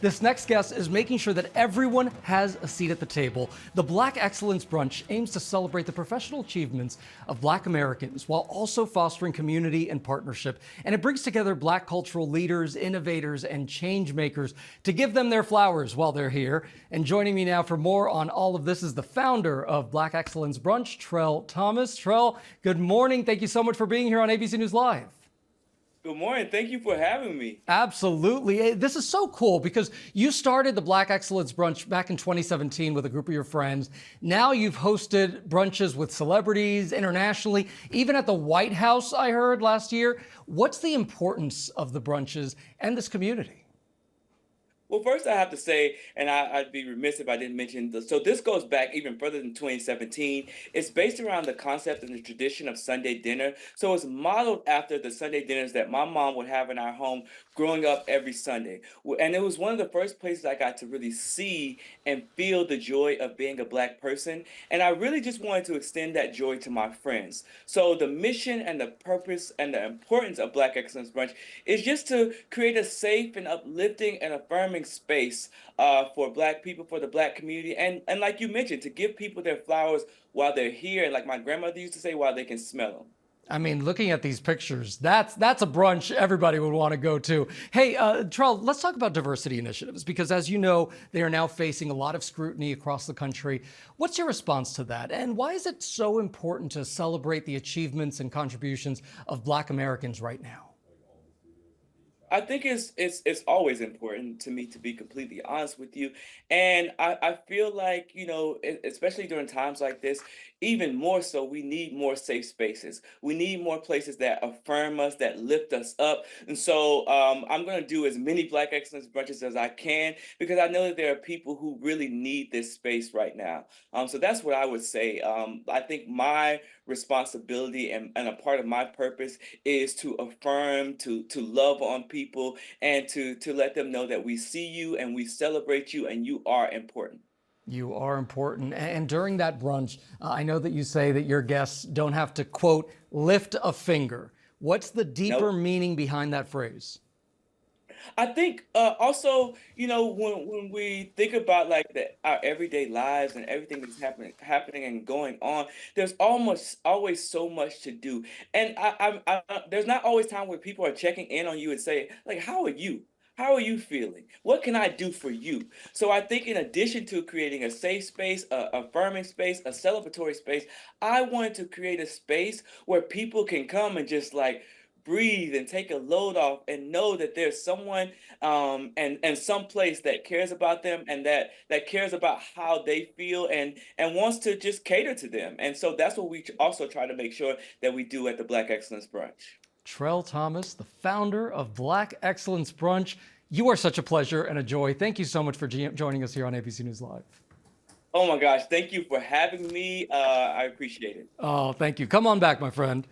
This next guest is making sure that everyone has a seat at the table. The Black Excellence Brunch aims to celebrate the professional achievements of Black Americans while also fostering community and partnership. And it brings together Black cultural leaders, innovators, and change makers to give them their flowers while they're here. And joining me now for more on all of this is the founder of Black Excellence Brunch, Trell Thomas. Trell, good morning. Thank you so much for being here on ABC News Live. Good morning. Thank you for having me. Absolutely. This is so cool because you started the Black Excellence Brunch back in 2017 with a group of your friends. Now you've hosted brunches with celebrities internationally, even at the White House, I heard last year. What's the importance of the brunches and this community? Well, first I have to say, and I'd be remiss if I didn't mention, so this goes back even further than 2017. It's based around the concept and the tradition of Sunday dinner. So it's modeled after the Sunday dinners that my mom would have in our home growing up every Sunday. And it was one of the first places I got to really see and feel the joy of being a Black person. And I really just wanted to extend that joy to my friends. So the mission and the purpose and the importance of Black Excellence Brunch is just to create a safe and uplifting and affirming space for Black people, for the Black community, and like you mentioned, to give people their flowers while they're here, and like my grandmother used to say, while they can smell them. I mean, looking at these pictures, that's a brunch everybody would want to go to. Hey, Trell, let's talk about diversity initiatives, because as you know, they are now facing a lot of scrutiny across the country. What's your response to that? And why is it so important to celebrate the achievements and contributions of Black Americans right now? I think it's always important to me, to be completely honest with you. And I feel like, especially during times like this, even more so, we need more safe spaces. We need more places that affirm us, that lift us up. And so I'm going to do as many Black Excellence Brunches as I can, because I know that there are people who really need this space right now. So that's what I would say. I think my responsibility and a part of my purpose is to affirm, to love on people, and to let them know that we see you and we celebrate you and you are important. You are important. And during that brunch, I know that you say that your guests don't have to, quote, lift a finger. What's the deeper Nope. meaning behind that phrase? I think also, when we think about like our everyday lives and everything that's happening and going on, there's almost always so much to do, and there's not always time where people are checking in on you and say like, "How are you? How are you feeling? What can I do for you?" So I think in addition to creating a safe space, a affirming space, a celebratory space, I wanted to create a space where people can come and just like breathe and take a load off and know that there's someone and some place that cares about them, and that cares about how they feel, and wants to just cater to them. And so that's what we also try to make sure that we do at the Black Excellence Brunch. Trell Thomas, the founder of Black Excellence Brunch. You are such a pleasure and a joy. Thank you so much for joining us here on ABC News Live. Oh my gosh, thank you for having me. I appreciate it. Oh, thank you. Come on back, my friend.